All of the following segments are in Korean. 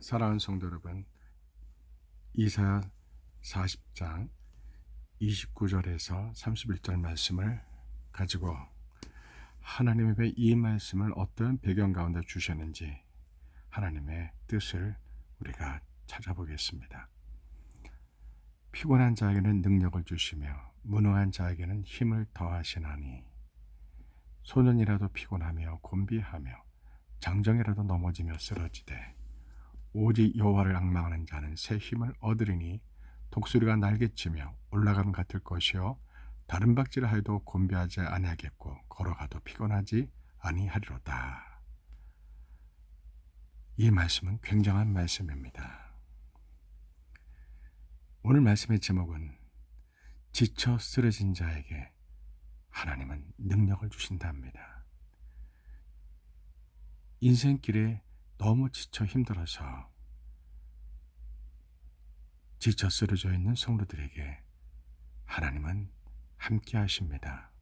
사랑하는 성도 여러분, 이사야 40장 29절에서 31절 말씀을 가지고 하나님이 왜 이 말씀을 어떤 배경 가운데 주셨는지 하나님의 뜻을 우리가 찾아보겠습니다. 피곤한 자에게는 능력을 주시며 무능한 자에게는 힘을 더하시나니 소년이라도 피곤하며 곤비하며 장정이라도 넘어지며 쓰러지되 오직 여호와를 앙망하는 자는 새 힘을 얻으리니 독수리가 날개치며 올라감 같을 것이요 다른 박질을 하여도 곤비하지 아니하겠고 걸어가도 피곤하지 아니하리로다. 이 말씀은 굉장한 말씀입니다. 오늘 말씀의 제목은 지쳐 쓰러진 자에게 하나님은 능력을 주신답니다. 인생길에 너무 지쳐 힘들어서 지쳐 쓰러져 있는 성도들에게 하나님은 함께 하십니다.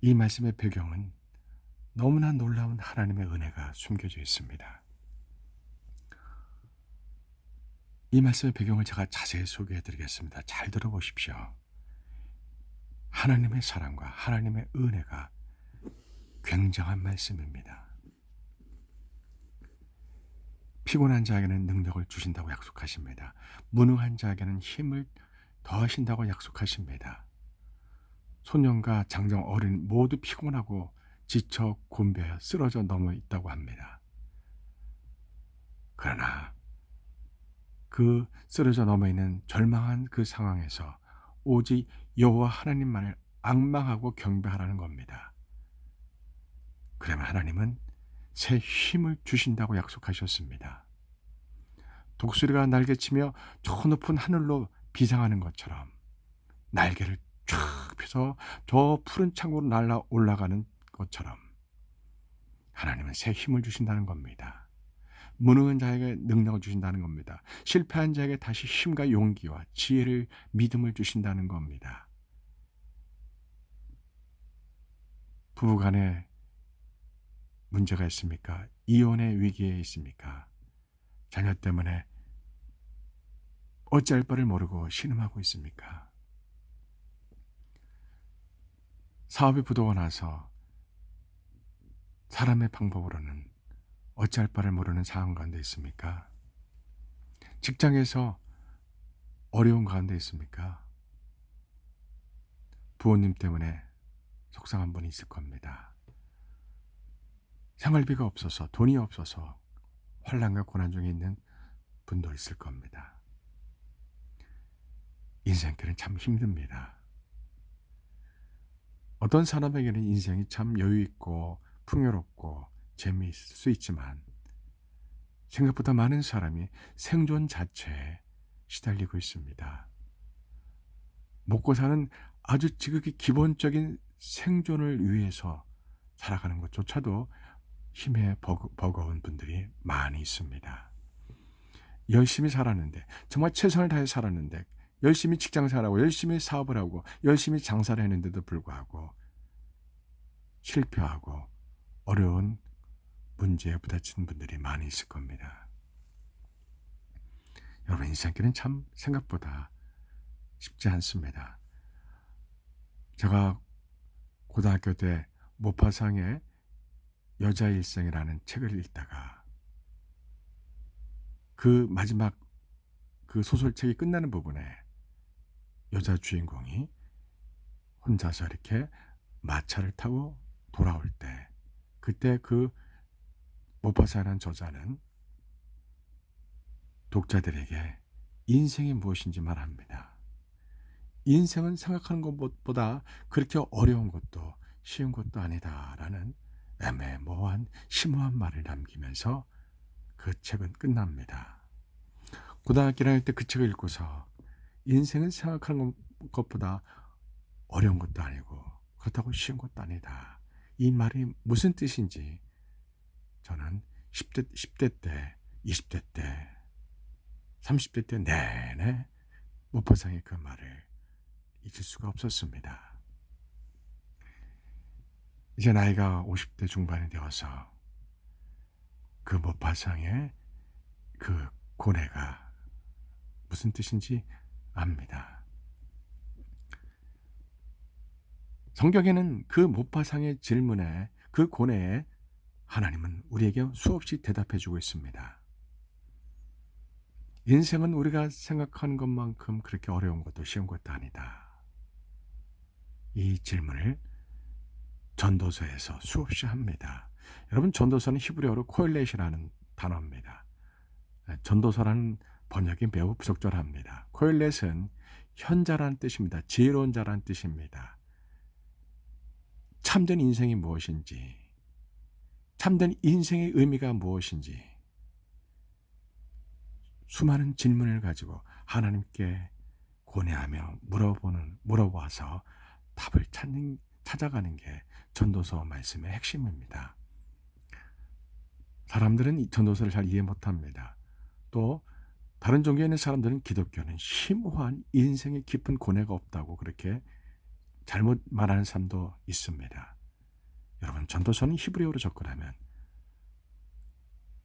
이 말씀의 배경은 너무나 놀라운 하나님의 은혜가 숨겨져 있습니다. 이 말씀의 배경을 제가 자세히 소개해 드리겠습니다. 잘 들어보십시오. 하나님의 사랑과 하나님의 은혜가 굉장한 말씀입니다. 피곤한 자에게는 능력을 주신다고 약속하십니다. 무능한 자에게는 힘을 더하신다고 약속하십니다. 소년과 장정 어린 모두 피곤하고 지쳐 곤배하여 쓰러져 넘어 있다고 합니다. 그러나 그 쓰러져 넘어 있는 절망한 그 상황에서 오직 여호와 하나님만을 앙망하고 경배하라는 겁니다. 그러면 하나님은 새 힘을 주신다고 약속하셨습니다. 독수리가 날개치며 저 높은 하늘로 비상하는 것처럼 날개를 쫙 펴서 저 푸른 창으로 날아 올라가는 것처럼 하나님은 새 힘을 주신다는 겁니다. 무능한 자에게 능력을 주신다는 겁니다. 실패한 자에게 다시 힘과 용기와 지혜를 믿음을 주신다는 겁니다. 부부간에 문제가 있습니까? 이혼의 위기에 있습니까? 자녀 때문에 어찌할 바를 모르고 신음하고 있습니까? 사업이 부도가 나서 사람의 방법으로는 어찌할 바를 모르는 상황 가운데 있습니까? 직장에서 어려운 가운데 있습니까? 부모님 때문에 속상한 분이 있을 겁니다. 생활비가 없어서 돈이 없어서 환난과 고난 중에 있는 분도 있을 겁니다. 인생길은 참 힘듭니다. 어떤 사람에게는 인생이 참 여유 있고 풍요롭고 재미있을 수 있지만 생각보다 많은 사람이 생존 자체에 시달리고 있습니다. 먹고 사는 아주 지극히 기본적인 생존을 위해서 살아가는 것조차도 힘에 버거운 분들이 많이 있습니다. 열심히 살았는데, 정말 최선을 다해 살았는데, 열심히 직장생활하고 열심히 사업을 하고 열심히 장사를 했는데도 불구하고 실패하고 어려운 문제에 부딪히는 분들이 많이 있을 겁니다. 여러분, 인생길은 참 생각보다 쉽지 않습니다. 제가 고등학교 때 모파상의 여자 일생이라는 책을 읽다가 그 마지막 그 소설책이 끝나는 부분에 여자 주인공이 혼자서 이렇게 마차를 타고 돌아올 때 그때 그 모파사라는 저자는 독자들에게 인생이 무엇인지 말합니다. 인생은 생각하는 것보다 그렇게 어려운 것도 쉬운 것도 아니다라는 애매모호한 심오한 말을 남기면서 그 책은 끝납니다. 고등학교 1학년 때 그 책을 읽고서 인생은 생각하는 것보다 어려운 것도 아니고 그렇다고 쉬운 것도 아니다. 이 말이 무슨 뜻인지 저는 10대 때, 20대 때, 30대 때 내내 모파상의 그 말을 잊을 수가 없었습니다. 이제 나이가 50대 중반이 되어서 그 못바상의 그 고뇌가 무슨 뜻인지 압니다. 성경에는 그 못바상의 질문에, 그 고뇌에 하나님은 우리에게 수없이 대답해 주고 있습니다. 인생은 우리가 생각하는 것만큼 그렇게 어려운 것도 쉬운 것도 아니다. 이 질문을 전도서에서 수없이 합니다. 여러분, 전도서는 히브리어로 코엘렛이라는 단어입니다. 전도서라는 번역이 매우 부적절합니다. 코엘렛은 현자라는 뜻입니다. 지혜로운 자라는 뜻입니다. 참된 인생이 무엇인지, 참된 인생의 의미가 무엇인지 수많은 질문을 가지고 하나님께 고뇌하며 물어봐서 답을 찾아가는 게 전도서 말씀의 핵심입니다. 사람들은 이 전도서를 잘 이해 못합니다. 또 다른 종교에 있는 사람들은 기독교는 심오한 인생의 깊은 고뇌가 없다고 그렇게 잘못 말하는 사람도 있습니다. 여러분, 전도서는 히브리어로 접근하면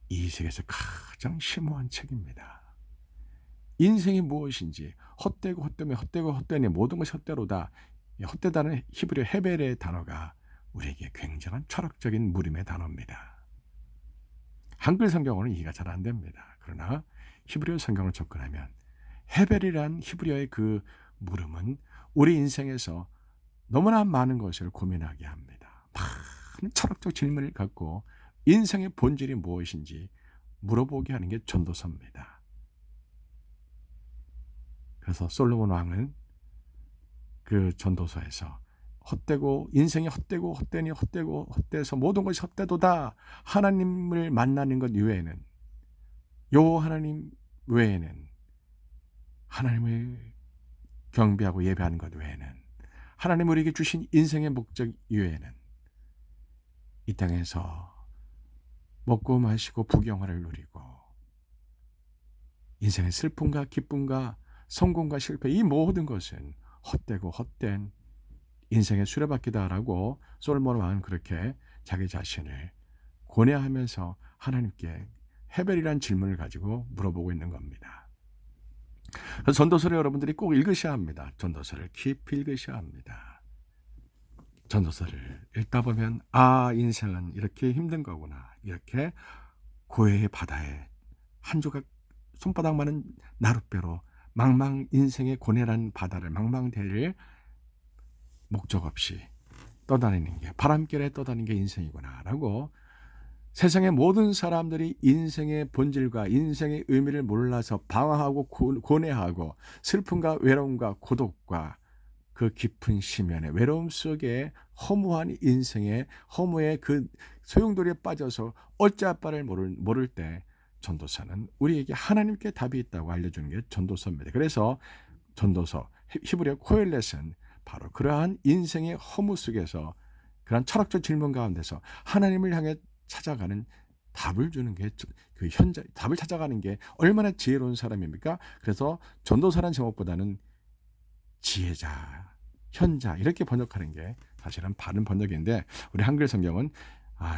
이 세계에서 가장 심오한 책입니다. 인생이 무엇인지, 헛되니 모든 것이 헛되로다. 헛되다는 히브리어 헤벨의 단어가 우리에게 굉장한 철학적인 물음의 단어입니다. 한글 성경어는 이해가 잘 안 됩니다. 그러나 히브리어 성경을 접근하면 헤벨이란 히브리어의 그 물음은 우리 인생에서 너무나 많은 것을 고민하게 합니다. 많은 철학적 질문을 갖고 인생의 본질이 무엇인지 물어보게 하는 게 전도서입니다. 그래서 솔로몬 왕은 그 전도서에서 인생이 헛되서 모든 것이 헛되도다. 하나님을 만나는 것 외에는, 여호와 하나님 외에는, 하나님을 경배하고 예배하는 것 외에는, 하나님 우리에게 주신 인생의 목적 이외에는 이 땅에서 먹고 마시고 부경화를 누리고 인생의 슬픔과 기쁨과 성공과 실패, 이 모든 것은 헛되고 헛된 인생의 수레바퀴다라고 솔로몬 왕은 그렇게 자기 자신을 고뇌하면서 하나님께 헤벨이란 질문을 가지고 물어보고 있는 겁니다. 그래서 전도서를 여러분들이 꼭 읽으셔야 합니다. 전도서를 깊이 읽으셔야 합니다. 전도서를 읽다 보면 인생은 이렇게 힘든 거구나. 이렇게 고해의 바다에 한 조각 손바닥만한 나룻배로 인생의 고뇌란 바다를 망망대해를 목적 없이 떠다니는 게, 바람결에 떠다니는 게 인생이구나라고, 세상의 모든 사람들이 인생의 본질과 인생의 의미를 몰라서 방황하고 고뇌하고 슬픔과 외로움과 고독과 그 깊은 심연의 외로움 속에 허무한 인생의 허무의 그 소용돌이에 빠져서 어찌할 바를 모를 때 전도서는 우리에게 하나님께 답이 있다고 알려주는 게 전도서입니다. 그래서 전도서, 히브리어 코엘렛은 바로 그러한 인생의 허무 속에서, 그러한 철학적 질문 가운데서 하나님을 향해 찾아가는 답을 주는 게 그 답을 찾아가는 게 얼마나 지혜로운 사람입니까? 그래서 전도서라는 제목보다는 지혜자, 현자 이렇게 번역하는 게 사실은 바른 번역인데, 우리 한글 성경은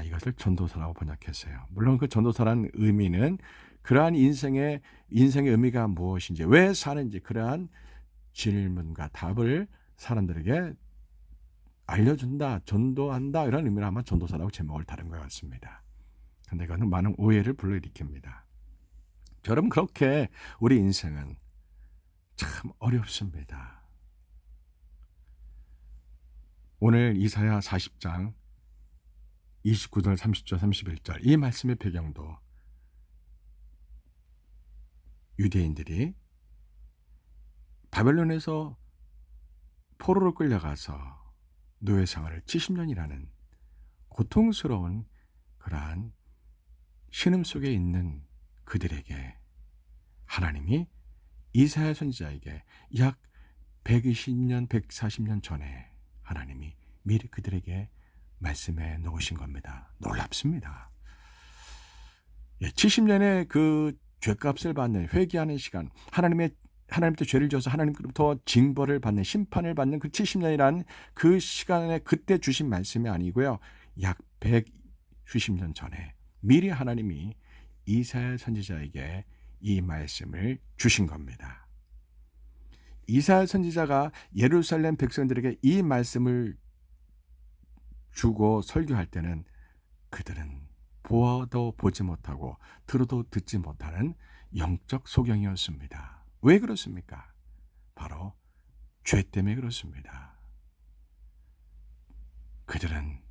이것을 전도서라고 번역했어요. 물론 그 전도서라는 의미는 그러한 인생의 의미가 무엇인지, 왜 사는지, 그러한 질문과 답을 사람들에게 알려준다, 전도한다, 이런 의미로 아마 전도서라고 제목을 다른 것 같습니다. 그런데 그거는 많은 오해를 불러일으킵니다. 여러분, 그렇게 우리 인생은 참 어렵습니다. 오늘 이사야 40장 29절, 30절, 31절 이 말씀의 배경도 유대인들이 바벨론에서 포로로 끌려가서 노예 생활을 70년이라는 고통스러운 그러한 신음 속에 있는 그들에게 하나님이 이사야 선지자에게 약 120년, 140년 전에 하나님이 미리 그들에게 말씀해 놓으신 겁니다. 놀랍습니다. 70년의 그 죄값을 받는, 회개하는 시간, 하나님께 죄를 지어서 하나님께로부터 징벌을 받는, 심판을 받는 그 70년이라는 그 시간에 그때 주신 말씀이 아니고요. 약 120년 전에 미리 하나님이 이사야 선지자에게 이 말씀을 주신 겁니다. 이사야 선지자가 예루살렘 백성들에게 이 말씀을 주고 설교할 때는 그들은 보아도 보지 못하고 들어도 듣지 못하는 영적 소경이었습니다. 왜 그렇습니까? 바로 죄 때문에 그렇습니다. 그들은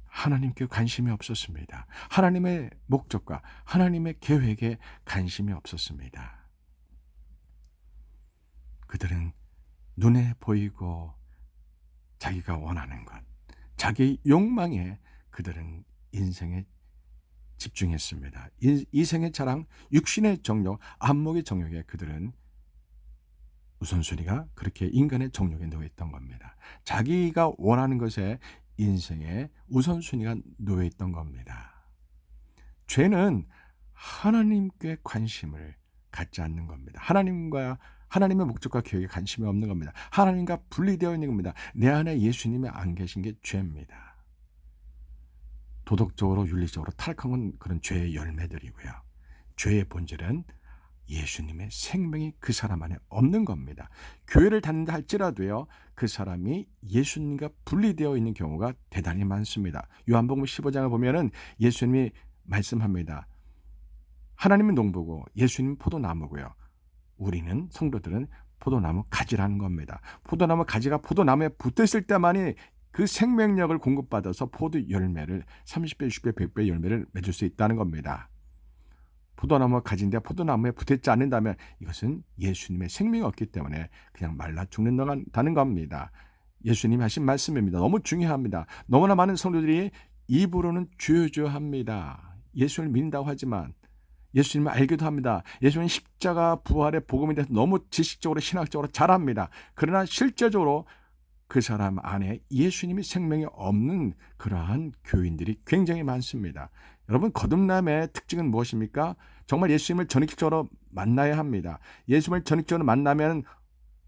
하나님께 관심이 없었습니다. 하나님의 목적과 하나님의 계획에 관심이 없었습니다. 그들은 눈에 보이고 자기가 원하는 것, 자기 욕망에 그들은 인생에 집중했습니다. 이생의 자랑, 육신의 정욕, 안목의 정욕에 그들은 우선순위가 그렇게 인간의 정욕에 놓여 있던 겁니다. 자기가 원하는 것에 인생의 우선순위가 놓여 있던 겁니다. 죄는 하나님께 관심을 갖지 않는 겁니다. 하나님의 목적과 계획에 관심이 없는 겁니다. 하나님과 분리되어 있는 겁니다. 내 안에 예수님이 안 계신 게 죄입니다. 도덕적으로 윤리적으로 타락한 그런 죄의 열매들이고요. 죄의 본질은 예수님의 생명이 그 사람 안에 없는 겁니다. 교회를 다닌다 할지라도요, 그 사람이 예수님과 분리되어 있는 경우가 대단히 많습니다. 요한복음 15장을 보면은 예수님이 말씀합니다. 하나님은 농부고 예수님은 포도나무고요. 우리는 성도들은 포도나무 가지라는 겁니다. 포도나무 가지가 포도나무에 붙었을 때만이 그 생명력을 공급받아서 포도 열매를 30배, 60배, 100배 열매를 맺을 수 있다는 겁니다. 포도나무가 가진데 포도나무에 붙지 않는다면 이것은 예수님의 생명이 없기 때문에 그냥 말라 죽는다는 겁니다. 예수님이 하신 말씀입니다. 너무 중요합니다. 너무나 많은 성도들이 입으로는 주여주여합니다. 예수를 믿는다고 하지만 예수님을 알기도 합니다. 예수님 십자가 부활의 복음에 대해서 너무 지식적으로 신학적으로 잘합니다. 그러나 실제적으로 그 사람 안에 예수님의 생명이 없는 그러한 교인들이 굉장히 많습니다. 여러분, 거듭남의 특징은 무엇입니까? 정말 예수님을 전격적으로 만나야 합니다. 예수님을 전격적으로 만나면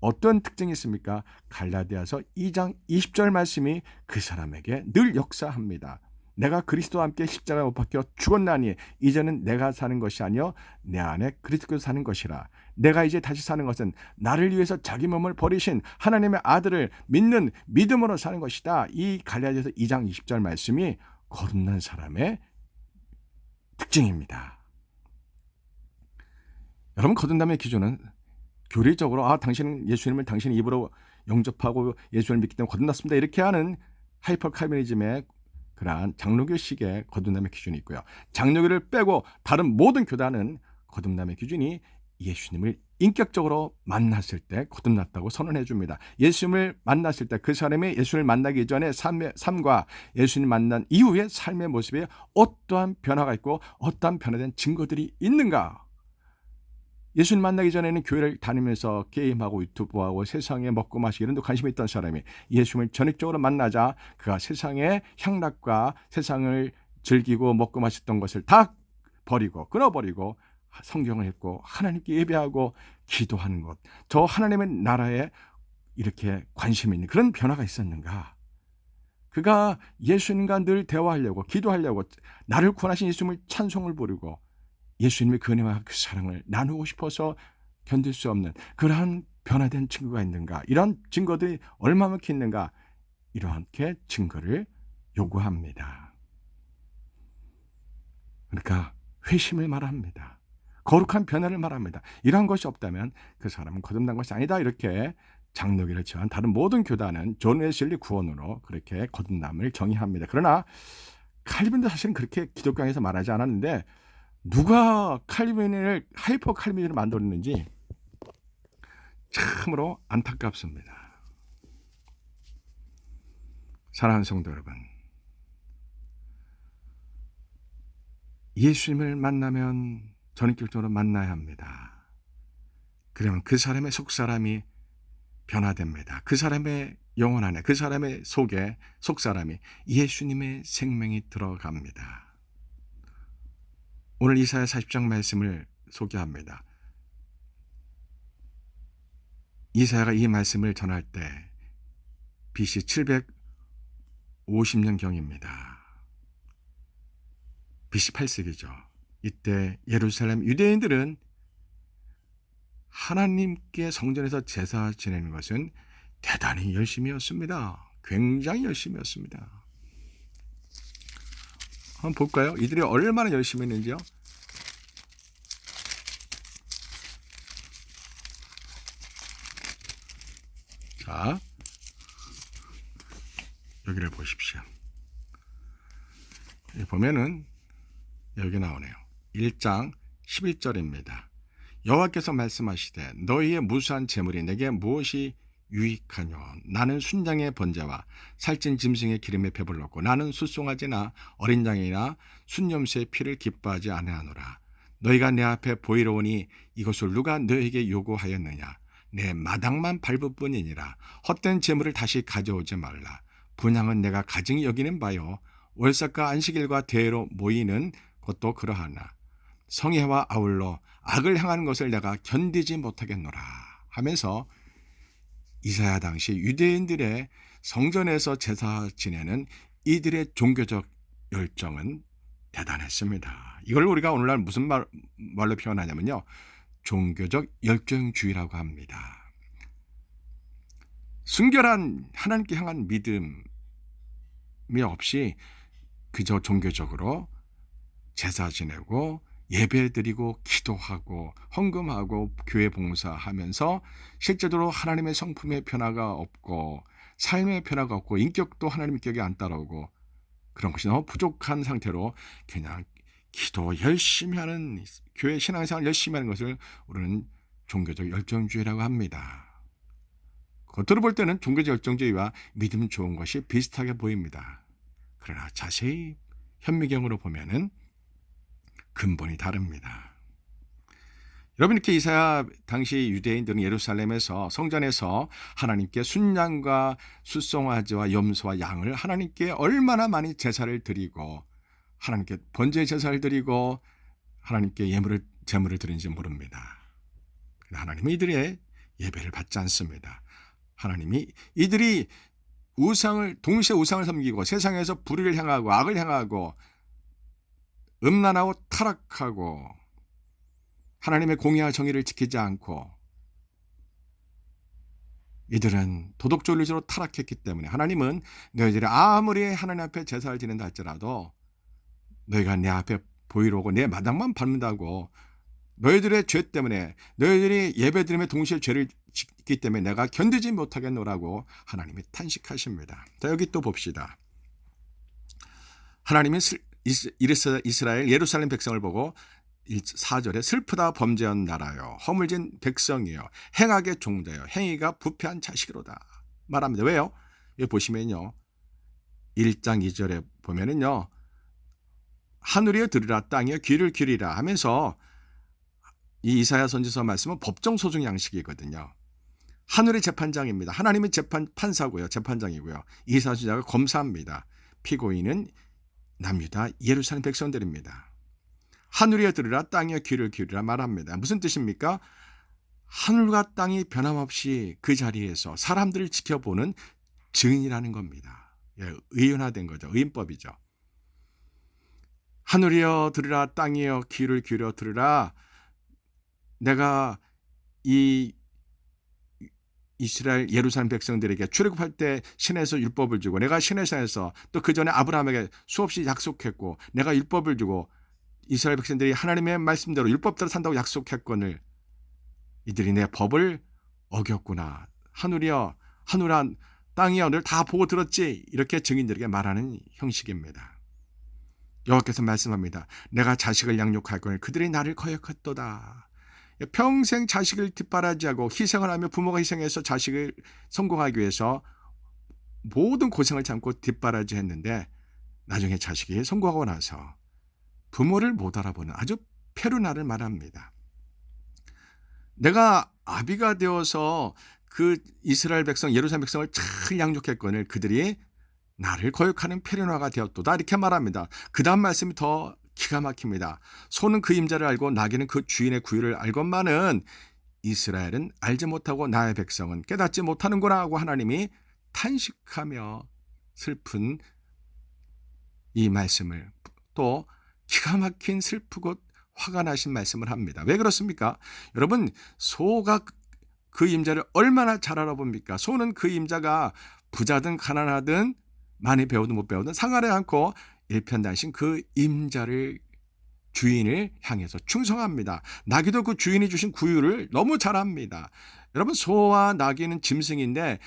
어떤 특징이 있습니까? 갈라디아서 2장 20절 말씀이 그 사람에게 늘 역사합니다. 내가 그리스도와 함께 십자가에 못 박혀 죽었나니 이제는 내가 사는 것이 아니요 내 안에 그리스도께서 사는 것이라. 내가 이제 다시 사는 것은 나를 위해서 자기 몸을 버리신 하나님의 아들을 믿는 믿음으로 사는 것이다. 이 갈라디아서 2장 20절 말씀이 거듭난 사람의 특징입니다. 여러분, 거듭남의 기준은 교리적으로 당신은 예수님을 당신의 입으로 영접하고 예수님을 믿기 때문에 거듭났습니다. 이렇게 하는 하이퍼 칼비니즘의 그러한 장로교식의 거듭남의 기준이 있고요. 장로교를 빼고 다른 모든 교단은 거듭남의 기준이 예수님을 인격적으로 만났을 때 거듭났다고 선언해 줍니다. 예수님을 만났을 때 그 사람이 예수님을 만나기 전에 삶과 예수님 만난 이후의 삶의 모습에 어떠한 변화가 있고 어떠한 변화된 증거들이 있는가? 예수님 만나기 전에는 교회를 다니면서 게임하고 유튜브하고 세상에 먹고 마시고 이런 데 관심이 있던 사람이 예수님을 전격적으로 만나자 그가 세상의 향락과 세상을 즐기고 먹고 마셨던 것을 다 버리고 끊어버리고 성경을 읽고 하나님께 예배하고 기도하는 것, 저 하나님의 나라에 이렇게 관심이 있는 그런 변화가 있었는가? 그가 예수님과 늘 대화하려고 기도하려고 나를 구원하신 예수님을 찬송을 부르고 예수님의 그 은혜와 그 사랑을 나누고 싶어서 견딜 수 없는 그러한 변화된 증거가 있는가? 이런 증거들이 얼마만큼 있는가? 이렇게 증거를 요구합니다. 그러니까 회심을 말합니다. 거룩한 변화를 말합니다. 이러한 것이 없다면 그 사람은 거듭난 것이 아니다. 이렇게 장로교를 제외한 다른 모든 교단은 존 웨슬리 구원으로 그렇게 거듭남을 정의합니다. 그러나 칼빈도 사실은 그렇게 기독교에서 말하지 않았는데 누가 칼빈을 하이퍼 칼빈을 만들었는지 참으로 안타깝습니다. 사랑하는 성도 여러분, 예수님을 만나면 전인격적으로 만나야 합니다. 그러면 그 사람의 속사람이 변화됩니다. 그 사람의 영혼 안에, 그 사람의 속에 속사람이 예수님의 생명이 들어갑니다. 오늘 이사야 40장 말씀을 소개합니다. 이사야가 이 말씀을 전할 때 BC 750년경입니다. BC 8세기죠. 이때 예루살렘 유대인들은 하나님께 성전에서 제사 지내는 것은 대단히 열심이었습니다. 굉장히 열심이었습니다. 한번 볼까요? 이들이 얼마나 열심히 했는지요? 자, 여기를 보십시오. 여기 보면은 여기 나오네요. 1장 11절입니다. 여호와께서 말씀하시되 너희의 무수한 재물이 내게 무엇이 유익하뇨? 나는 순장의 번제와 살찐 짐승의 기름에 배불렀고 나는 숫송아지나 어린 양이나 순염소의 피를 기뻐하지 아니하노라. 너희가 내 앞에 보이러 오니 이것을 누가 너희에게 요구하였느냐? 내 마당만 밟을 뿐이니라. 헛된 재물을 다시 가져오지 말라. 분향은 내가 가증히 여기는 바요 월삭과 안식일과 대회로 모이는 것도 그러하나 성회와 아울러 악을 행하는 것을 내가 견디지 못하겠노라 하면서 이사야 당시 유대인들의 성전에서 제사 지내는 이들의 종교적 열정은 대단했습니다. 이걸 우리가 오늘날 무슨 말로 표현하냐면요, 종교적 열정주의라고 합니다. 순결한 하나님께 향한 믿음이 없이 그저 종교적으로 제사 지내고 예배드리고 기도하고 헌금하고 교회 봉사하면서 실제로 하나님의 성품의 변화가 없고 삶의 변화가 없고 인격도 하나님 인격이 안 따라오고 그런 것이 너무 부족한 상태로 그냥 기도 열심히 하는 교회 신앙생활 열심히 하는 것을 우리는 종교적 열정주의라고 합니다. 겉으로 볼 때는 종교적 열정주의와 믿음 좋은 것이 비슷하게 보입니다. 그러나 자세히 현미경으로 보면은 근본이 다릅니다. 여러분, 이렇게 이사야 당시 유대인들은 예루살렘에서 성전에서 하나님께 순양과 숫송아지와 염소와 양을 하나님께 얼마나 많이 제사를 드리고 하나님께 번제 제사를 드리고 하나님께 제물을 드린지 모릅니다. 하나님은 이들의 예배를 받지 않습니다. 하나님이 이들이 동시에 우상을 섬기고 세상에서 불의를 행하고 악을 행하고 음란하고 타락하고 하나님의 공의와 정의를 지키지 않고 이들은 도덕존리적으로 타락했기 때문에 하나님은 너희들이 아무리 하나님 앞에 제사를 지낸다 할지라도 너희가 내 앞에 보이러 오고 내 마당만 밟는다고 너희들의 죄 때문에 너희들이 예배드림에 동시에 죄를 짓기 때문에 내가 견디지 못하겠노라고 하나님이 탄식하십니다. 자, 여기 또 봅시다. 하나님이 이스라엘 예루살렘 백성을 보고 4절에 슬프다 범죄한 나라요 허물진 백성이요 행악의 종자요 행위가 부패한 자식으로다 말합니다. 왜요? 여기 보시면요 1장 2절에 보면은요 하늘이여 들으라 땅이여 귀를 기울이라 하면서 이 이사야 선지서 말씀은 법정 소송 양식이거든요. 하늘의 재판장입니다. 하나님의 판사고요 재판장이고요. 이사야 선지자가 검사입니다. 피고인은 남유다 예루살렘 백성들입니다. 하늘이여 들으라 땅이여 귀를 기울이라 말합니다. 무슨 뜻입니까? 하늘과 땅이 변함없이 그 자리에서 사람들을 지켜보는 증인이라는 겁니다. 의인화된 거죠. 의인법이죠. 하늘이여 들으라 땅이여 귀를 기울여 들으라. 내가 이 이스라엘 예루살렘 백성들에게 출애굽할 때 신에서 율법을 주고 내가 시내산에서 또 그 전에 아브라함에게 수없이 약속했고 내가 율법을 주고 이스라엘 백성들이 하나님의 말씀대로 율법대로 산다고 약속했거늘 이들이 내 법을 어겼구나. 하늘이여 하늘아 땅이여 늘 다 보고 들었지. 이렇게 증인들에게 말하는 형식입니다. 여호와께서 말씀합니다. 내가 자식을 양육하거늘 그들이 나를 거역했도다. 평생 자식을 뒷바라지하고 희생을 하며 부모가 희생해서 자식을 성공하기 위해서 모든 고생을 참고 뒷바라지했는데 나중에 자식이 성공하고 나서 부모를 못 알아보는 아주 페루나를 말합니다. 내가 아비가 되어서 그 이스라엘 백성 예루살렘 백성을 잘 양육했거늘 그들이 나를 거역하는 페루나가 되었도다 이렇게 말합니다. 그 다음 말씀이 더 기가 막힙니다. 소는 그 임자를 알고 나귀는 그 주인의 구유를 알건만은 이스라엘은 알지 못하고 나의 백성은 깨닫지 못하는구나 하고 하나님이 탄식하며 슬픈 이 말씀을 또 기가 막힌 슬프고 화가 나신 말씀을 합니다. 왜 그렇습니까? 여러분, 소가 그 임자를 얼마나 잘 알아봅니까? 소는 그 임자가 부자든 가난하든 많이 배우든 못 배우든 상관하지 않고 일편단심 그 임자를 주인을 향해서 충성합니다. 나귀도 그 주인이 주신 구유를 너무 잘 압니다. 여러분, 소와 나귀는 짐승인데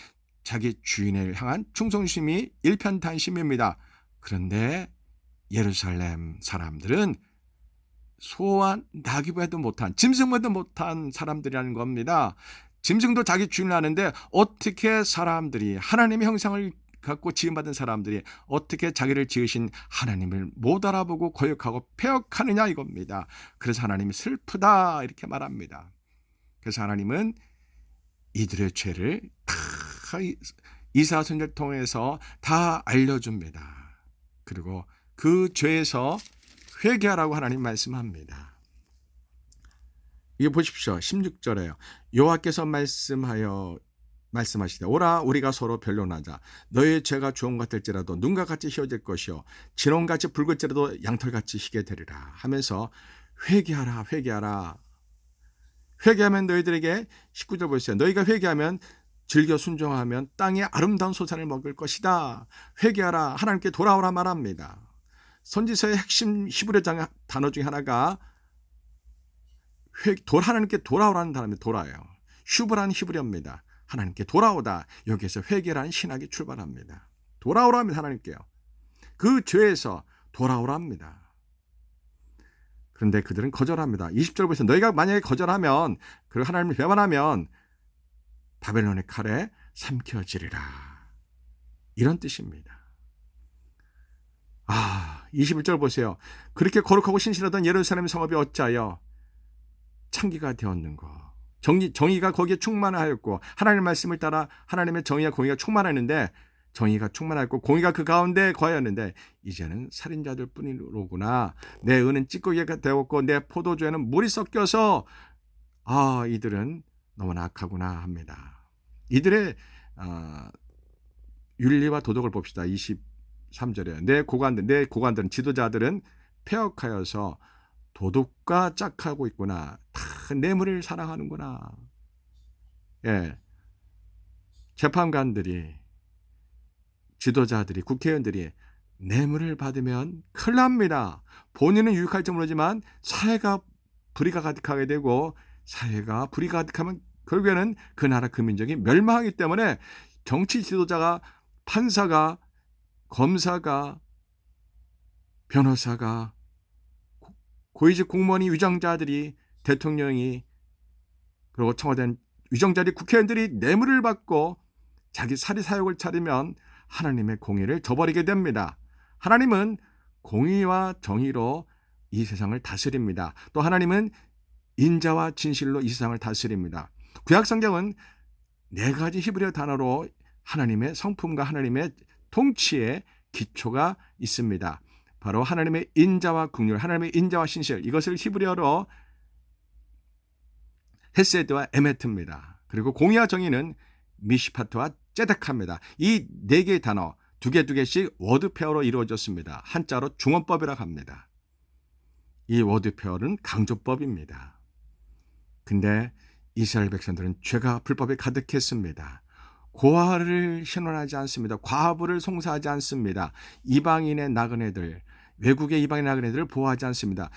자기 주인을 향한 충성심이 일편단심입니다. 그런데 예루살렘 사람들은 소와 나귀보다도 못한, 짐승보다도 못한 사람들이라는 겁니다. 짐승도 자기 주인을 아는데 어떻게 사람들이, 하나님의 형상을 갖고 지음받은 사람들이 어떻게 자기를 지으신 하나님을 못 알아보고 거역하고 폐역하느냐 이겁니다. 그래서 하나님이 슬프다 이렇게 말합니다. 그래서 하나님은 이들의 죄를 다 이사 선지자를 통해서 다 알려줍니다. 그리고 그 죄에서 회개하라고 하나님 말씀합니다. 이거 보십시오. 16절에요. 여호와께서 말씀하시되 오라 우리가 서로 변론하자. 너의 죄가 주홍 같을지라도 눈과 같이 희어질 것이요 진홍같이 붉을지라도 양털같이 희게 되리라 하면서 회개하라 회개하라. 회개하면 너희들에게 19절 보세요. 너희가 회개하면 즐겨 순종하면 땅의 아름다운 소산을 먹을 것이다. 회개하라 하나님께 돌아오라 말합니다. 선지서의 핵심 히브리 단어 중에 하나가 하나님께 돌아오라는 단어입니다. 돌아요. 슈브라는 히브리어입니다. 하나님께 돌아오다. 여기에서 회개라는 신학이 출발합니다. 돌아오라합니다. 하나님께요. 그 죄에서 돌아오라합니다. 그런데 그들은 거절합니다. 20절 보세요. 너희가 만약에 거절하면 그리고 하나님을 배반하면 바벨론의 칼에 삼켜지리라. 이런 뜻입니다. 21절 보세요. 그렇게 거룩하고 신실하던 예루살렘 성읍이 어찌하여 창기가 되었는고. 정의가 거기에 충만하였고 하나님의 말씀을 따라 하나님의 정의와 공의가 충만했는데 정의가 충만하였고 공의가 그 가운데 거하였는데 이제는 살인자들 뿐이로구나. 내 은은 찌꺼기가 되었고 내 포도주에는 물이 섞여서 이들은 너무나 악하구나 합니다. 이들의 윤리와 도덕을 봅시다. 23절에 내 고관들은 지도자들은 폐역하여서 도덕과 짝하고 있구나. 다 뇌물을 사랑하는구나. 예, 재판관들이, 지도자들이, 국회의원들이 뇌물을 받으면 큰일 납니다. 본인은 유익할지 모르지만 사회가 불의가 가득하게 되고 사회가 불의가 가득하면 결국에는 그 나라 그 민족이 멸망하기 때문에 정치 지도자가, 판사가, 검사가, 변호사가, 고위직 공무원이, 위정자들이, 대통령이, 그리고 청와대 위정자들이, 국회의원들이 뇌물을 받고 자기 사리사욕을 차리면 하나님의 공의를 저버리게 됩니다. 하나님은 공의와 정의로 이 세상을 다스립니다. 또 하나님은 인자와 진실로 이 세상을 다스립니다. 구약성경은 4가지 히브리어 단어로 하나님의 성품과 하나님의 통치의 기초가 있습니다. 바로 하나님의 인자와 긍휼, 하나님의 인자와 신실, 이것을 히브리어로 헤세드와 에메트입니다. 그리고 공의와 정의는 미시파트와 째덱합니다. 이 4개의 단어 2개씩 워드페어로 이루어졌습니다. 한자로 중언법이라고 합니다. 이 워드페어는 강조법입니다. 근데 이스라엘 백성들은 죄가 불법이 가득했습니다. 고아를 신원하지 않습니다. 과부를 송사하지 않습니다. 이방인의 나그네들, 외국의 이방인 나그네들을 보호하지 않습니다.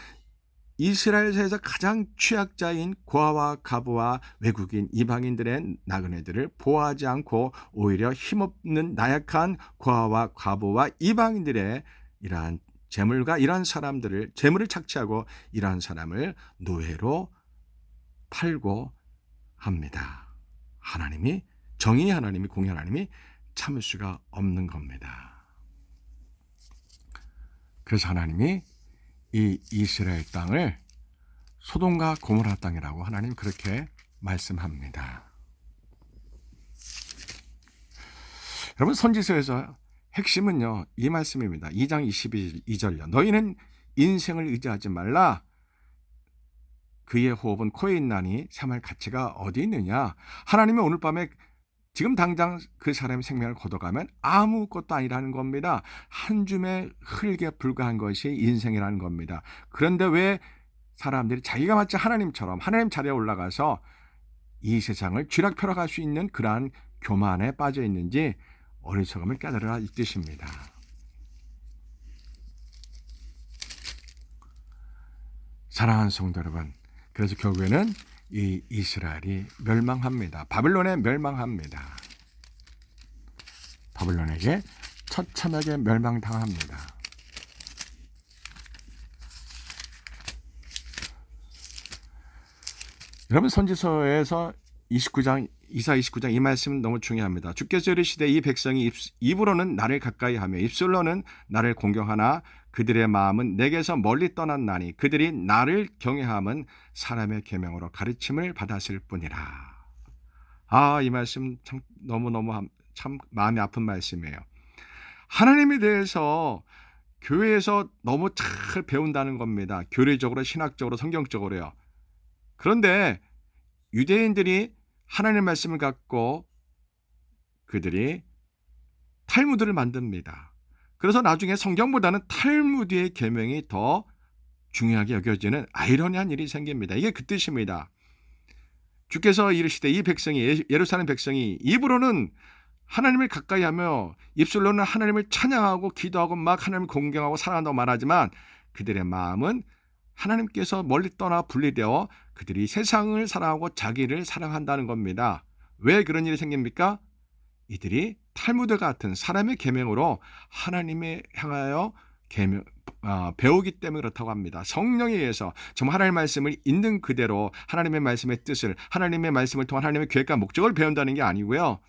이스라엘에서 가장 취약자인 고아와 과부와 외국인 이방인들의 나그네들을 보호하지 않고 오히려 힘없는 나약한 고아와 과부와 이방인들의 이러한 재물과 이러한 사람들을, 재물을 착취하고 이러한 사람을 노예로 팔고 합니다. 하나님이, 정의의 하나님이, 공의 하나님이 참을 수가 없는 겁니다. 그래서 하나님이 이 이스라엘 땅을 소돔과 고모라 땅이라고 하나님 그렇게 말씀합니다. 여러분, 선지서에서 핵심은요, 이 말씀입니다. 2장 22절요. 너희는 인생을 의지하지 말라. 그의 호흡은 코에 있나니 삼할 가치가 어디 있느냐. 하나님이 오늘 밤에 지금 당장 그 사람의 생명을 걷어가면 아무것도 아니라는 겁니다. 한 줌의 흙에 불과한 것이 인생이라는 겁니다. 그런데 왜 사람들이 자기가 마치 하나님처럼 하나님 자리에 올라가서 이 세상을 쥐락펴락 할 수 있는 그러한 교만에 빠져 있는지 어리석음을 깨달으라 이 뜻입니다. 사랑하는 성도 여러분, 그래서 결국에는 이 이스라엘이 멸망합니다. 바빌론에 멸망합니다. 바빌론에게 처참하게 멸망당합니다. 여러분, 선지서에서 29장 이사 29장 이 말씀 너무 중요합니다. 주께서 이르시되 이 백성이 입으로는 나를 가까이 하며 입술로는 나를 공경하나 그들의 마음은 내게서 멀리 떠났나니 그들이 나를 경외함은 사람의 계명으로 가르침을 받았을 뿐이라. 이 말씀 참 너무너무 참 마음이 아픈 말씀이에요. 하나님에 대해서 교회에서 너무 잘 배운다는 겁니다. 교리적으로, 신학적으로, 성경적으로요. 그런데 유대인들이 하나님의 말씀을 갖고 그들이 탈무드를 만듭니다. 그래서 나중에 성경보다는 탈무드의 계명이 더 중요하게 여겨지는 아이러니한 일이 생깁니다. 이게 그 뜻입니다. 주께서 이르시되 이 백성이, 예루살렘 백성이 입으로는 하나님을 가까이 하며 입술로는 하나님을 찬양하고 기도하고 막 하나님을 공경하고 사랑한다고 말하지만 그들의 마음은 하나님께서 멀리 떠나 분리되어 그들이 세상을 사랑하고 자기를 사랑한다는 겁니다. 왜 그런 일이 생깁니까? 이들이 탈무드 같은 사람의 계명으로 하나님에 향하여 배우기 때문에 그렇다고 합니다. 성령에 의해서 정말 하나님의 말씀을 있는 그대로 하나님의 말씀의 뜻을, 하나님의 말씀을 통한 하나님의 계획과 목적을 배운다는 게 아니고요.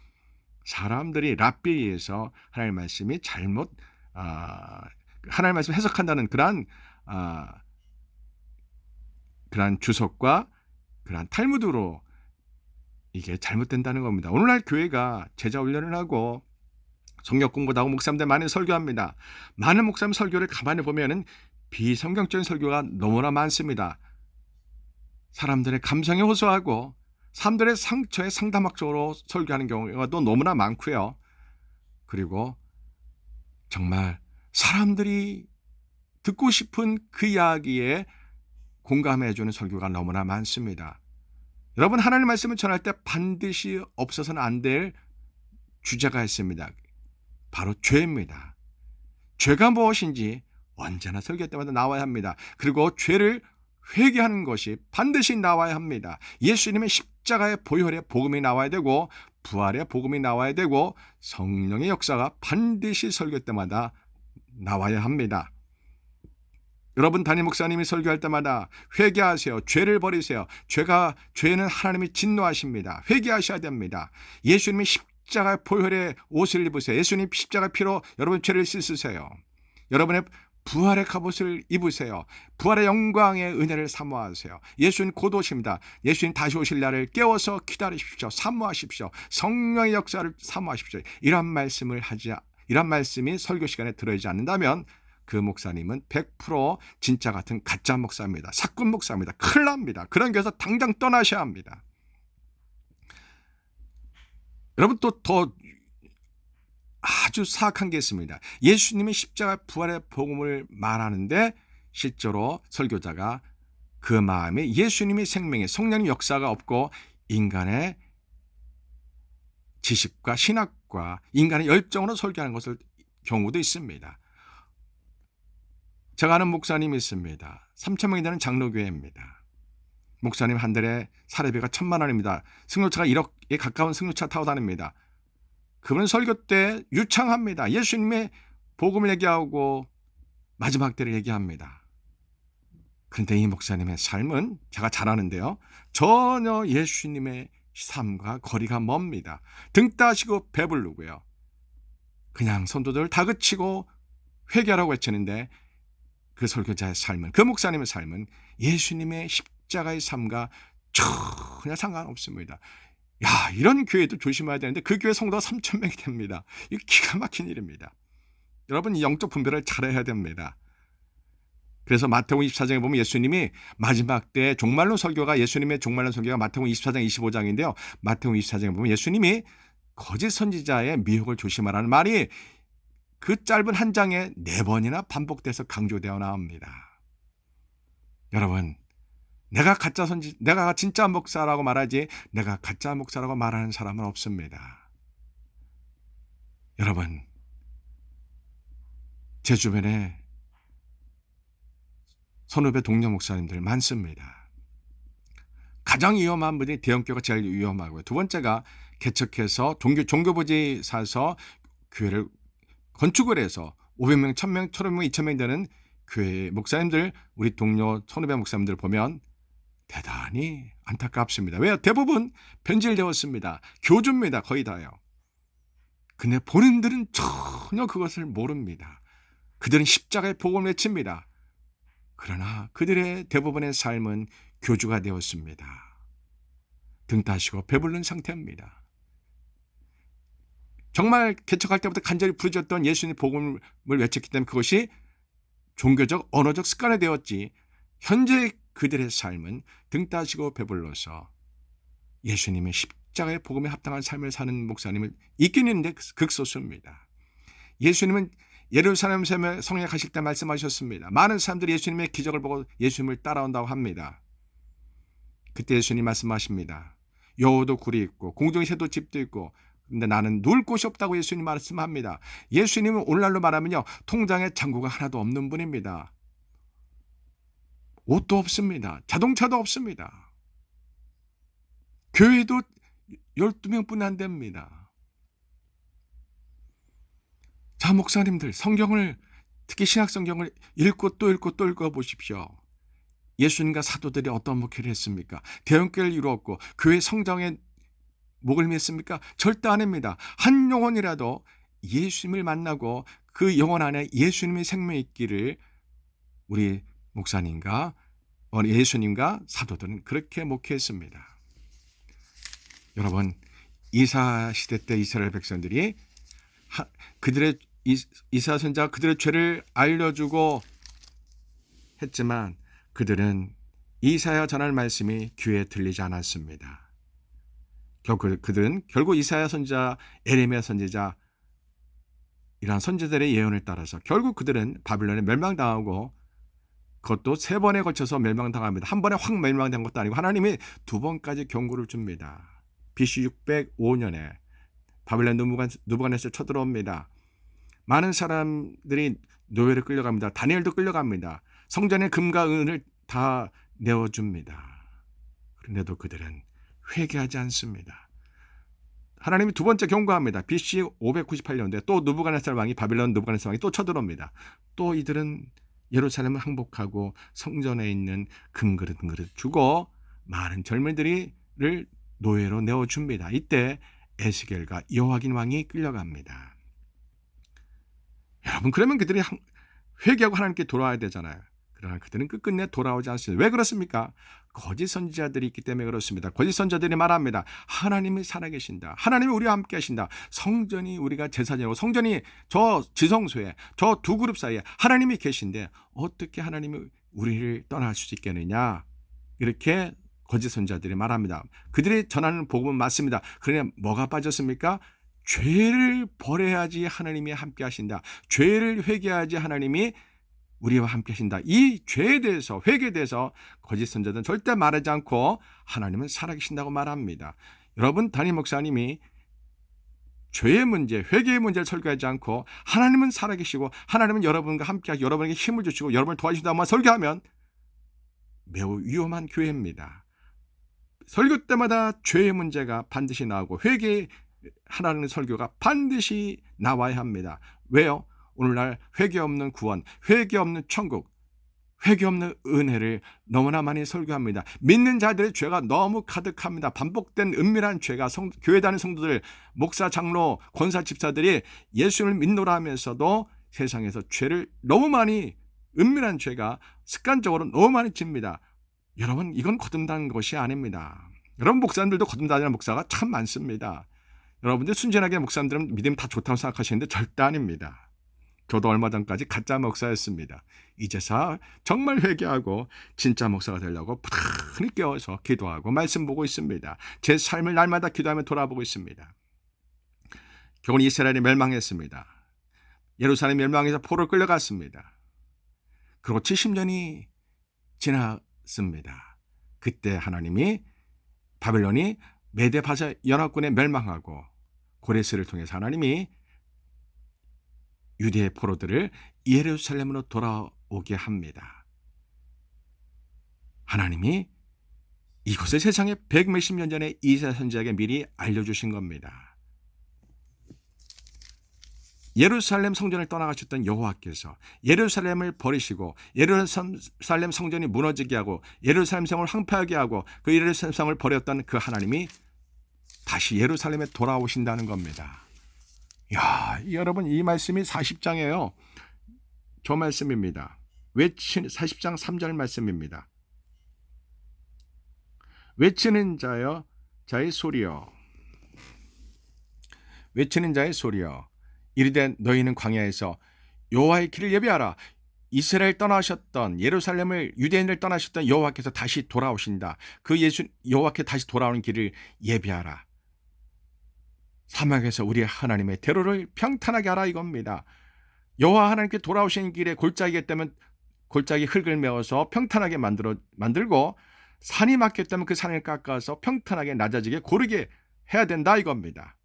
사람들이 랍비에 의해서 하나님의 말씀이 잘못 하나님의 말씀을 해석한다는 그러한 주석과 그러한 탈무드로 이게 잘못된다는 겁니다. 오늘날 교회가 제자 훈련을 하고 성경 공부도 하고 목사님들 많이 설교합니다. 많은 목사님 설교를 가만히 보면은 비성경적인 설교가 너무나 많습니다. 사람들의 감성에 호소하고 사람들의 상처에 상담학적으로 설교하는 경우가 또 너무나 많고요. 그리고 정말 사람들이 듣고 싶은 그 이야기에 공감해주는 설교가 너무나 많습니다. 여러분, 하나님의 말씀을 전할 때 반드시 없어서는 안 될 주제가 있습니다. 바로 죄입니다. 죄가 무엇인지 언제나 설교 때마다 나와야 합니다. 그리고 죄를 회개하는 것이 반드시 나와야 합니다. 예수님의 십자가의 보혈의 복음이 나와야 되고 부활의 복음이 나와야 되고 성령의 역사가 반드시 설교 때마다 나와야 합니다. 여러분, 담임 목사님이 설교할 때마다 회개하세요. 죄를 버리세요. 죄는 하나님이 진노하십니다. 회개하셔야 됩니다. 예수님이 십자가의 보혈의 옷을 입으세요. 예수님 십자가 피로 여러분 죄를 씻으세요. 여러분의 부활의 갑옷을 입으세요. 부활의 영광의 은혜를 사모하세요. 예수님 곧 오십니다. 예수님 다시 오실 날을 깨워서 기다리십시오. 사모하십시오. 성령의 역사를 사모하십시오. 이런 말씀이 설교 시간에 들어있지 않는다면 그 목사님은 100% 진짜 같은 가짜 목사입니다. 사꾼 목사입니다. 큰일 납니다. 그런 교회에서 당장 떠나셔야 합니다. 여러분, 또 더 아주 사악한 게 있습니다. 예수님이 십자가 부활의 복음을 말하는데 실제로 설교자가 그 마음에 예수님의 생명에 성령의 역사가 없고 인간의 지식과 신학과 인간의 열정으로 설교하는 것을 경우도 있습니다. 제가 아는 목사님이 있습니다. 3,000명이 되는 장로교회입니다. 목사님 한 달에 사례비가 1,000만 원입니다. 승용차가 1억에 가까운 승용차 타고 다닙니다. 그분은 설교 때 유창합니다. 예수님의 복음을 얘기하고 마지막 때를 얘기합니다. 그런데 이 목사님의 삶은 제가 잘 아는데요. 전혀 예수님의 삶과 거리가 멉니다. 등 따시고 배부르고요. 그냥 성도들 다그치고 회개하라고 외치는데 그 설교자의 삶은, 그 목사님의 삶은 예수님의 십자가의 삶과 전혀 상관없습니다. 이런 교회도 조심해야 되는데 그 교회 성도가 3,000명이 됩니다. 이거 기가 막힌 일입니다. 여러분, 이 영적 분별을 잘해야 됩니다. 그래서 마태복음 24장에 보면 예수님이 마지막 때 예수님의 종말론 설교가 마태복음 24장 25장인데요. 마태복음 24장에 보면 예수님이 거짓 선지자의 미혹을 조심하라는 말이 그 짧은 한 장에 4번이나 반복돼서 강조되어 나옵니다. 여러분, 내가 진짜 목사라고 말하지 내가 가짜 목사라고 말하는 사람은 없습니다. 여러분, 제 주변에 선후배 동료 목사님들 많습니다. 가장 위험한 분이 대형교회가 제일 위험하고요. 두 번째가 개척해서 종교부지 사서 교회를 건축을 해서 500명, 1000명, 1000명, 2000명 되는 교회 목사님들, 우리 동료 선후배 목사님들 보면 대단히 안타깝습니다. 왜요? 대부분 변질되었습니다. 교주입니다. 거의 다요. 근데 본인들은 전혀 그것을 모릅니다. 그들은 십자가의 복음을 외칩니다. 그러나 그들의 대부분의 삶은 교주가 되었습니다. 등 따시고 배부른 상태입니다. 정말 개척할 때부터 간절히 부르짖었던 예수님의 복음을 외쳤기 때문에 그것이 종교적, 언어적 습관이 되었지, 현재 그들의 삶은 등 따시고 배불러서 예수님의 십자가의 복음에 합당한 삶을 사는 목사님을 있긴 있는데 극소수입니다. 예수님은 예루살렘 성에 가실 때 말씀하셨습니다. 많은 사람들이 예수님의 기적을 보고 예수님을 따라온다고 합니다. 그때 예수님 말씀하십니다. 여우도 굴이 있고 공중의 새도 집도 있고 근데 나는 누울 곳이 없다고 예수님 말씀합니다. 예수님은 오늘날로 말하면요, 통장에 잔고가 하나도 없는 분입니다. 옷도 없습니다. 자동차도 없습니다. 교회도 12명뿐이 안 됩니다. 자, 목사님들, 성경을, 특히 신약 성경을 읽고 또 읽고 또 읽어 보십시오. 예수님과 사도들이 어떤 목회를 했습니까? 대형교회를 이루었고 교회 성장에 목을 맸습니까? 절대 아닙니다. 한 영혼이라도 예수님을 만나고 그 영혼 안에 예수님의 생명이 있기를 우리 목사님과 예수님과 사도들은 그렇게 목회했습니다. 여러분, 이사 시대 때 이스라엘 백성들이 그들의 이사 선지자가 그들의 죄를 알려주고 했지만 그들은 이사야 전할 말씀이 귀에 들리지 않았습니다. 그들은 결국 이사야 선지자, 에레미야 선지자 이러한 선지자들의 예언을 따라서 결국 그들은 바빌론에 멸망당하고 그것도 3번에 걸쳐서 멸망당합니다. 한 번에 확 멸망된 것도 아니고 하나님이 2번까지 경고를 줍니다. BC 605년에 바빌론 느부갓네살 쳐들어옵니다. 많은 사람들이 노예로 끌려갑니다. 다니엘도 끌려갑니다. 성전의 금과 은을 다 내어줍니다. 그런데도 그들은 회개하지 않습니다. 하나님이 2번째 경고합니다. BC 598년도에 또 느부갓네살 왕이 바빌론 느부갓네살 왕이 또 쳐들어옵니다. 또 이들은 예루살렘을 항복하고 성전에 있는 금그릇 주고 많은 젊은이들을 노예로 내어줍니다. 이때 에스겔과 여호야긴 왕이 끌려갑니다. 여러분, 그러면 그들이 회개하고 하나님께 돌아와야 되잖아요. 그러나 그들은 끝끝내 돌아오지 않습니다. 왜 그렇습니까? 거짓 선지자들이 있기 때문에 그렇습니다. 거짓 선지자들이 말합니다. 하나님이 살아계신다. 하나님이 우리와 함께 하신다. 성전이 우리가 제사장이고 성전이 저 지성소에 저 두 그룹 사이에 하나님이 계신데 어떻게 하나님이 우리를 떠날 수 있겠느냐, 이렇게 거짓 선지자들이 말합니다. 그들이 전하는 복음은 맞습니다. 그러나 뭐가 빠졌습니까? 죄를 버려야지 하나님이 함께 하신다. 죄를 회개하지 하나님이 우리와 함께 하신다. 이 죄에 대해서, 회개에 대해서 거짓 선지자들은 절대 말하지 않고 하나님은 살아계신다고 말합니다. 여러분, 담임 목사님이 죄의 문제, 회개의 문제를 설교하지 않고 하나님은 살아계시고 하나님은 여러분과 함께하고 여러분에게 힘을 주시고 여러분을 도와주신다고만 설교하면 매우 위험한 교회입니다. 설교 때마다 죄의 문제가 반드시 나오고 회개하라는 설교가 반드시 나와야 합니다. 왜요? 오늘날 회개 없는 구원, 회개 없는 천국, 회개 없는 은혜를 너무나 많이 설교합니다. 믿는 자들의 죄가 너무 가득합니다. 반복된 은밀한 죄가 교회 다니는 성도들, 목사, 장로, 권사, 집사들이 예수님을 믿노라 하면서도 세상에서 죄를 너무 많이, 은밀한 죄가 습관적으로 너무 많이 집니다. 여러분, 이건 거듭난 것이 아닙니다. 여러분, 목사님들도 거듭나는 목사가 참 많습니다. 여러분들 순진하게 목사님들은 믿음이 다 좋다고 생각하시는데 절대 아닙니다. 저도 얼마 전까지 가짜 목사였습니다. 이제서 정말 회개하고 진짜 목사가 되려고 부단히 깨워서 기도하고 말씀 보고 있습니다. 제 삶을 날마다 기도하며 돌아보고 있습니다. 결국 이스라엘이 멸망했습니다. 예루살렘 멸망해서 포로로 끌려갔습니다. 그리고 70년이 지났습니다. 그때 하나님이 바벨론이 메대 바사 연합군에 멸망하고 고레스를 통해서 하나님이 유대의 포로들을 예루살렘으로 돌아오게 합니다. 하나님이 이것을 세상에 백몇십 년 전에 이사야 선지자에게 미리 알려주신 겁니다. 예루살렘 성전을 떠나가셨던 여호와께서 예루살렘을 버리시고 예루살렘 성전이 무너지게 하고 예루살렘 성을 황폐하게 하고 그 예루살렘 성을 버렸던 그 하나님이 다시 예루살렘에 돌아오신다는 겁니다. 야, 여러분, 이 말씀이 40장이에요. 저 말씀입니다. 40장 3절 말씀입니다. 외치는 자의 소리여. 외치는 자의 소리여. 이르되 너희는 광야에서 여호와의 길을 예비하라. 이스라엘 떠나셨던 예루살렘을 유대인을 떠나셨던 여호와께서 다시 돌아오신다. 그 여호와께 다시 돌아오는 길을 예비하라. 사막에서 우리 하나님의 대로를 평탄하게 하라 이겁니다. 여호와 하나님께 돌아오신 길에 골짜기가 있다면 골짜기 흙을 메워서 평탄하게 만들고 산이 막혔다면 그 산을 깎아서 평탄하게 낮아지게 고르게 해야 된다 이겁니다.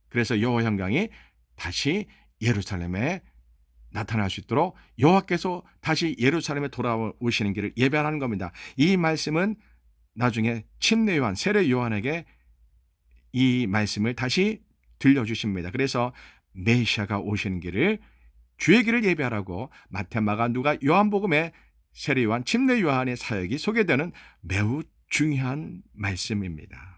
그래서 여호와 영광이 다시 예루살렘에 나타날 수 있도록 여호와께서 다시 예루살렘에 돌아오시는 길을 예배하는 겁니다. 이 말씀은 나중에 침례 요한, 세례 요한에게 이 말씀을 다시 들려주십니다. 그래서 메시아가 오시는 길을 주의 길을 예배하라고 마태, 마가, 누가, 요한복음에 세례 요한, 침례 요한의 사역이 소개되는 매우 중요한 말씀입니다.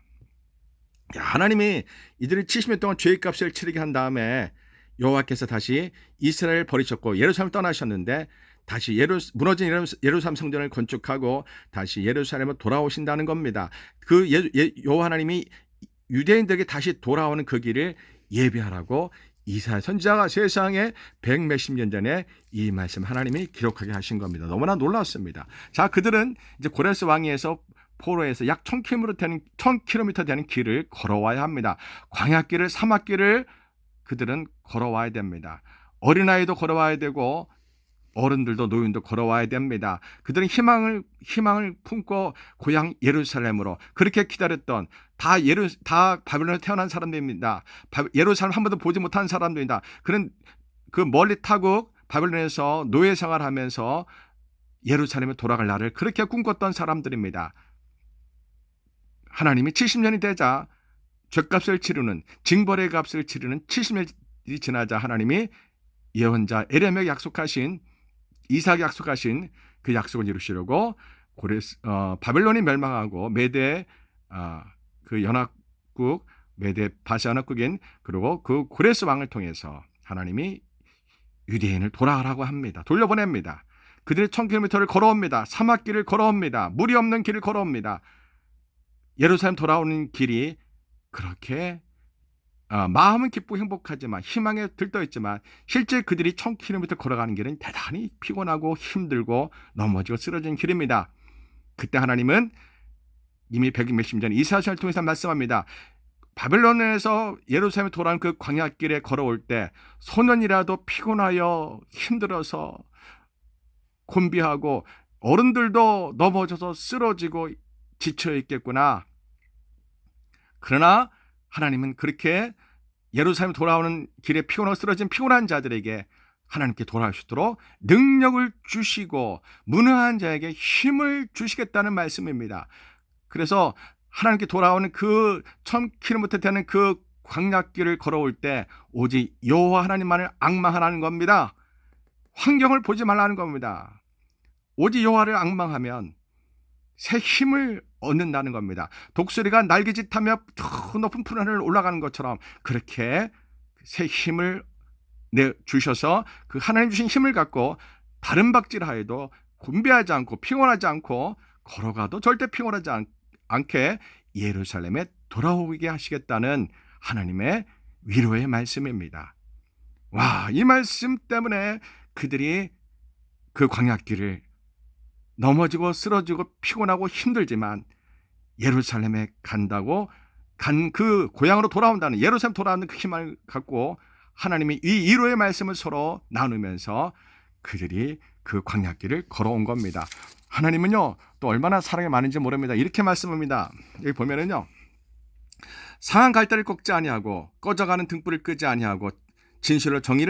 하나님이 이들을 70년 동안 죄의 값을 치르게 한 다음에 여호와께서 다시 이스라엘을 버리셨고 예루살렘을 떠나셨는데 다시 무너진 예루살렘 성전을 건축하고 다시 예루살렘으로 돌아오신다는 겁니다. 그 여호와 하나님이 유대인들에게 다시 돌아오는 그 길을 예비하라고 이사야 선지자가 세상에 백몇십 년 전에 이 말씀 하나님이 기록하게 하신 겁니다. 너무나 놀랐습니다. 자, 그들은 이제 고레스 왕위에서 포로에서 약 1000km 되는 길을 걸어와야 합니다. 광야길을, 사막길을 그들은 걸어와야 됩니다. 어린아이도 걸어와야 되고 어른들도 노인도 걸어와야 됩니다. 그들은 희망을 품고 고향 예루살렘으로 그렇게 기다렸던 다 바벨론에 태어난 사람들입니다. 예루살렘 한 번도 보지 못한 사람들입니다. 그런 그 멀리 타국 바벨론에서 노예 생활하면서 예루살렘에 돌아갈 날을 그렇게 꿈꿨던 사람들입니다. 하나님이 70년이 되자 죄값을 치르는 징벌의 값을 치르는 70년이 지나자 하나님이 예언자 에레미야에게 약속하신 이삭에게 약속하신 그 약속을 이루시려고 바벨론이 멸망하고 메대 그 연합국 메대 바사 연합국인 그리고 그 고레스 왕을 통해서 하나님이 유대인을 돌아가라고 합니다. 돌려보냅니다. 그들이 1000km를 걸어옵니다. 사막길을 걸어옵니다. 물이 없는 길을 걸어옵니다. 예루살렘 돌아오는 길이 그렇게 마음은 기쁘고 행복하지만 희망에 들떠있지만 실제 그들이 1000km 걸어가는 길은 대단히 피곤하고 힘들고 넘어지고 쓰러지는 길입니다. 그때 하나님은 이미 백몇십 년 이사야를 통해서 말씀합니다. 바벨론에서 예루살렘에 돌아온 그 광야길에 걸어올 때 소년이라도 피곤하여 힘들어서 곤비하고 어른들도 넘어져서 쓰러지고 지쳐 있겠구나. 그러나 하나님은 그렇게 예루살렘 돌아오는 길에 피곤하고 쓰러진 피곤한 자들에게 하나님께 돌아오시도록 능력을 주시고 무능한 자에게 힘을 주시겠다는 말씀입니다. 그래서 하나님께 돌아오는 그 1000km 되는 그 광야길을 걸어올 때 오직 여호와 하나님만을 앙망하라는 겁니다. 환경을 보지 말라는 겁니다. 오직 여호와를 앙망하면 새 힘을 얻는다는 겁니다. 독수리가 날개짓하며 더 높은 푸른 하늘을 올라가는 것처럼 그렇게 새 힘을 주셔서 그 하나님 주신 힘을 갖고 다른 박질하여도 곤비하지 않고 피곤하지 않고 걸어가도 절대 피곤하지 않게 예루살렘에 돌아오게 하시겠다는 하나님의 위로의 말씀입니다. 와, 이 말씀 때문에 그들이 그 광야길을 넘어지고 쓰러지고 피곤하고 힘들지만 예루살렘에 간다고 그 고향으로 돌아온다는, 예루살렘 돌아오는 그 희망을 갖고 하나님이 이 위로의 말씀을 서로 나누면서 그들이 그 광야길을 걸어온 겁니다. 하나님은요 또 얼마나 사랑이 많은지 모릅니다. 이렇게 말씀합니다. 여기 보면은요, 상한 갈대를 꺾지 아니하고 꺼져가는 등불을 끄지 아니하고 진실로 정의를